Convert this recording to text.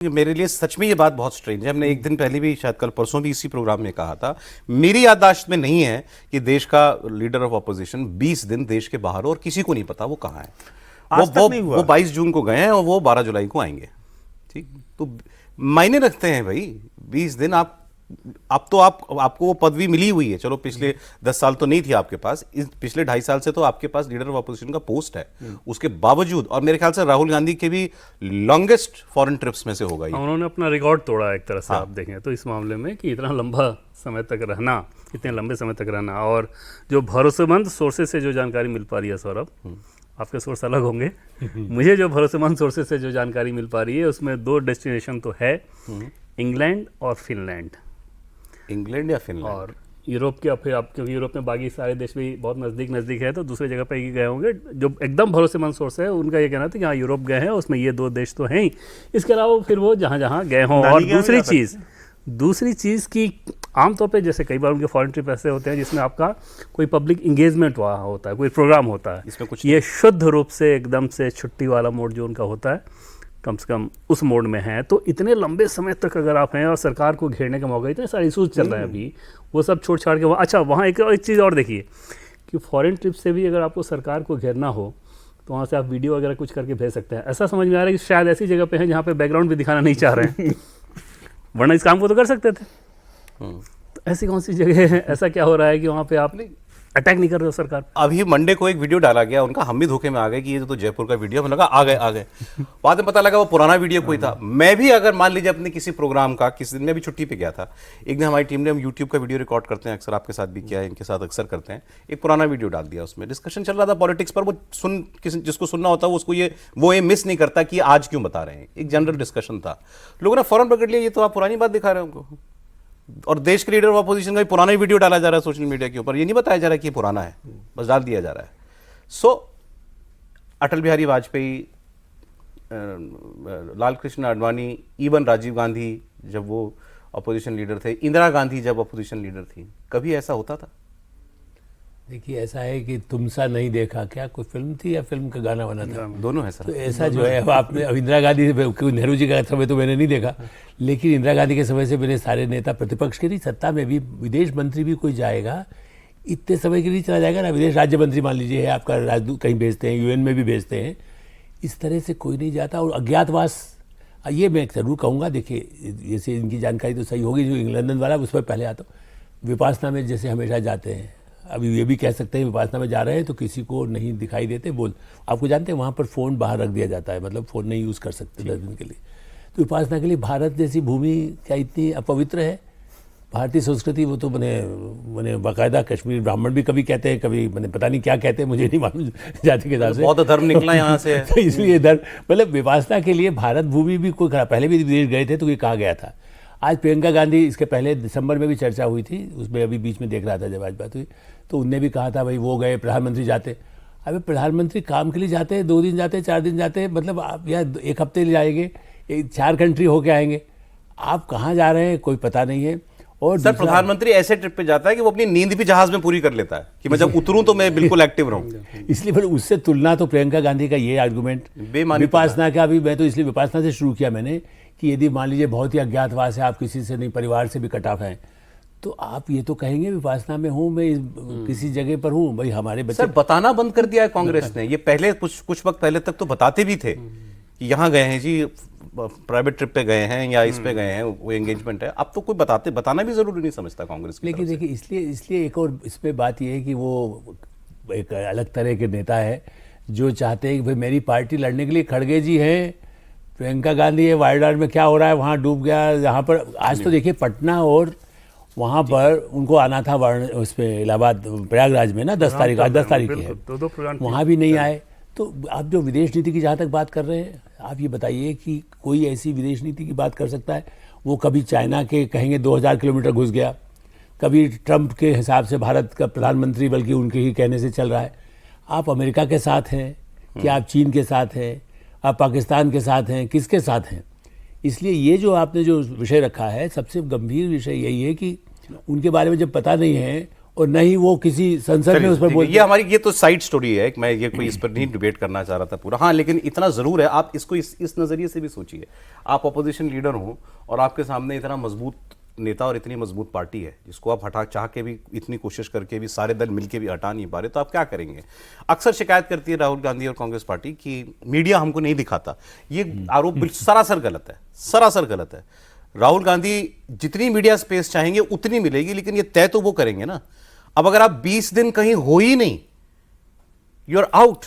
मेरे लिए सच में ये बात बहुत स्ट्रेंज है। हमने एक दिन पहले भी, शायद कल परसों भी इसी प्रोग्राम में कहा था, मेरी याददाश्त में नहीं है कि देश का लीडर ऑफ अपोजिशन 20 दिन देश के बाहर हो और किसी को नहीं पता वो कहाँ है। वो 22 जून को गए हैं और वो 12 जुलाई को आएंगे। ठीक, तो मायने रखते हैं भाई 20 दिन। आप तो आपको वो पदवी मिली हुई है, चलो पिछले 10 साल तो नहीं थी आपके पास, इस पिछले 2.5 साल से तो आपके पास लीडर ऑफ अपोजिशन का पोस्ट है। उसके बावजूद, और मेरे ख्याल से राहुल गांधी के भी लॉन्गेस्ट फॉरेन ट्रिप्स में से होगा ये। उन्होंने अपना रिकॉर्ड तोड़ा एक तरह से। आप देखें तो इस मामले में कि इतना लंबा समय तक रहना, इतने लंबे समय तक रहना, और जो भरोसेमंद सोर्सेज से जो जानकारी मिल पा रही है, सौरभ आपके सोर्स अलग होंगे, मुझे जो भरोसेमंद सोर्सेज से जो जानकारी मिल पा रही है उसमें 2 डेस्टिनेशन तो है, इंग्लैंड और फिनलैंड। इंग्लैंड या फिनलैंड और यूरोप के, फिर आप क्योंकि यूरोप में बाकी सारे देश भी बहुत नज़दीक है तो दूसरे जगह पे ही गए होंगे। जो एकदम भरोसेमंद सोर्स है उनका ये कहना था कि हाँ यूरोप गए हैं, उसमें ये 2 देश तो हैं ही, इसके अलावा फिर वो जहाँ गए हों। और दूसरी चीज़ की आमतौर पे जैसे कई बार उनके फॉरेन ट्रिप ऐसे होते हैं जिसमें आपका कोई पब्लिक इंगेजमेंट वहाँ होता है, कोई प्रोग्राम होता है, इसमें कुछ ये शुद्ध रूप से एकदम से छुट्टी वाला मोड जो उनका होता है, कम से कम उस मोड में है। तो इतने लंबे समय तक अगर आप हैं और सरकार को घेरने का मौका, इतने सारे इशूज़ चल रहे हैं अभी, वो सब छोड़ छाड़ के वहाँ, अच्छा वहाँ एक चीज़ और देखिए कि फॉरेन ट्रिप से भी अगर आपको सरकार को घेरना हो तो वहाँ से आप वीडियो वगैरह कुछ करके भेज सकते हैं। ऐसा समझ में आ रहा है कि शायद ऐसी जगह पे हैं जहाँ पे बैकग्राउंड भी दिखाना नहीं चाह रहे हैं वरना इस काम को तो कर सकते थे। तो ऐसी कौन सी जगह है, ऐसा क्या हो रहा है कि वहाँ पे आप अटैक नहीं कर रहे हो सरकार? अभी मंडे को एक वीडियो डाला गया उनका, हम भी धोखे में आ गए कि ये तो जयपुर का वीडियो, लगा आ गए बाद में पता लगा वो पुराना वीडियो कोई था। मैं भी अगर मान लीजिए अपने किसी प्रोग्राम का, किसी दिन मैं भी छुट्टी पे गया था, एक दिन हमारी टीम ने, हम यूट्यूब का वीडियो रिकॉर्ड करते हैं अक्सर, आपके साथ भी किया है, इनके साथ अक्सर करते हैं, एक पुराना वीडियो डाल दिया, उसमें डिस्कशन चल रहा था पॉलिटिक्स पर। वो जिसको सुनना होता है उसको वो ये मिस नहीं करता कि आज क्यों बता रहे हैं, एक जनरल डिस्कशन था। लोगों ने फौरन पकड़ लिया, ये तो आप पुरानी बात दिखा रहे हो हमको, और देश के लीडर ऑफ अपोजिशन का पुराना ही वीडियो डाला जा रहा है सोशल मीडिया के ऊपर, ये नहीं बताया जा रहा है कि ये पुराना है, बस डाल दिया जा रहा है। सो अटल बिहारी वाजपेयी, लाल कृष्ण आडवाणी, इवन राजीव गांधी जब वो अपोजिशन लीडर थे, इंदिरा गांधी जब अपोजिशन लीडर थी, कभी ऐसा होता था? देखिए ऐसा है कि तुम सा नहीं देखा, क्या कोई फिल्म थी या फिल्म का गाना बना था? दोनों है सर। तो ऐसा जो है आपने इंदिरा गांधी, नेहरू जी का समय तो मैंने नहीं देखा, लेकिन इंदिरा गांधी के समय से मेरे सारे नेता, प्रतिपक्ष के नहीं, सत्ता में भी, विदेश मंत्री भी कोई जाएगा इतने समय के लिए चला जाएगा ना। विदेश राज्य मंत्री मान लीजिए है आपका, राजदूत कहीं भेजते हैं, यूएन में भी भेजते हैं, इस तरह से कोई नहीं जाता। और अज्ञातवास, ये मैं ज़रूर कहूँगा, देखिए जैसे इनकी जानकारी तो सही होगी, जो लंदन वाला उस पर पहले आता हूँ। विपासना में जैसे हमेशा जाते हैं, अभी ये भी कह सकते हैं विपासना में जा रहे हैं तो किसी को नहीं दिखाई देते, बोल आपको जानते हैं वहाँ पर फ़ोन बाहर रख दिया जाता है, मतलब फ़ोन नहीं यूज़ कर सकते 10 दिन के लिए। तो विपासना के लिए भारत जैसी भूमि क्या इतनी अपवित्र है? भारतीय संस्कृति, वो तो मैंने बाकायदा कश्मीर ब्राह्मण भी कभी कहते हैं, कभी मैंने पता नहीं क्या कहते हैं, मुझे नहीं मालूम जाति के हिसाब से, बौद्ध धर्म निकला यहाँ से तो इसलिए धर्म, मतलब विपासना के लिए भारत भूमि भी कोई खराब, पहले भी विदेश गए थे तो ये कहा गया था। आज प्रियंका गांधी, इसके पहले दिसंबर में भी चर्चा हुई थी, उसमें अभी बीच में देख रहा था जब आज बात हुई, तो उनने भी कहा था भाई वो गए, प्रधानमंत्री जाते। अभी प्रधानमंत्री काम के लिए जाते हैं, 2 दिन जाते हैं, 4 दिन जाते हैं, मतलब आप या 1 हफ्ते ले जाएंगे, 4 कंट्री होके आएंगे, आप कहाँ जा रहे हैं कोई पता नहीं है। और सर प्रधानमंत्री ऐसे ट्रिप पे जाता है कि वो अपनी नींद भी जहाज में पूरी कर लेता है कि मैं जब उतरूं तो मैं बिल्कुल एक्टिव रहूं। इसलिए फिर उससे तुलना तो प्रियंका गांधी का ये आर्गूमेंट विपासना का भी, मैं तो इसलिए विपासना से शुरू किया मैंने कि यदि मान लीजिए बहुत ही अज्ञातवास है, आप किसी से नहीं, परिवार से भी कट ऑफ हैं, तो आप ये तो कहेंगे विपासना में हूँ मैं, किसी जगह पर हूँ, भाई हमारे बच्चे। सर बताना बंद कर दिया है कांग्रेस ने, ये पहले कुछ वक्त पहले तक तो बताते भी थे कि यहाँ गए हैं जी, प्राइवेट ट्रिप पे गए हैं या इस पे गए हैं, वो एंगेजमेंट है। अब तो कोई बताना भी जरूरी नहीं समझता कांग्रेस की। लेकिन देखिए इसलिए एक और इसमें बात ये है कि वो एक अलग तरह के नेता है जो चाहते हैं कि भाई मेरी पार्टी लड़ने के लिए खड़गे जी हैं, प्रियंका गांधी है, वायनाड में क्या हो रहा है वहाँ डूब गया, यहाँ पर आज तो देखिए पटना और वहाँ पर उनको आना था उस पर इलाहाबाद प्रयागराज में ना 10 तारीख, आज 10 तारीख की है, वहाँ भी नहीं आए। तो आप जो विदेश नीति की जहाँ तक बात कर रहे हैं, आप ये बताइए कि कोई ऐसी विदेश नीति की बात कर सकता है? वो कभी चाइना के कहेंगे 2000 किलोमीटर घुस गया, कभी ट्रंप के हिसाब से भारत का प्रधानमंत्री बल्कि उनके ही कहने से चल रहा है। आप अमेरिका के साथ हैं कि आप चीन के साथ हैं, आप पाकिस्तान के साथ हैं, किसके साथ हैं? इसलिए ये जो आपने जो विषय रखा है, सबसे गंभीर विषय यही है कि उनके बारे में जब पता नहीं है और न ही वो किसी संसद में चलिए, उस पर ठीक है, बोलते ये हमारी ये तो साइड स्टोरी है, मैं ये कोई इस पर नहीं डिबेट करना चाह रहा था पूरा। हाँ, लेकिन इतना जरूर है, आप इसको इस नजरिए से भी सोचिए। आप अपोजिशन लीडर हो और आपके सामने इतना मजबूत नेता और इतनी मजबूत पार्टी है जिसको आप हटा चाह के भी, इतनी कोशिश करके भी, सारे दल मिलके भी हटा नहीं पा रहे, तो आप क्या करेंगे? अक्सर शिकायत करती है राहुल गांधी और कांग्रेस पार्टी कि मीडिया हमको नहीं दिखाता। ये आरोप सरासर गलत है, सरासर गलत है। राहुल गांधी जितनी मीडिया स्पेस चाहेंगे उतनी मिलेगी, लेकिन ये तय तो वो करेंगे ना। अब अगर आप 20 दिन कहीं हो ही नहीं, यू आर आउट।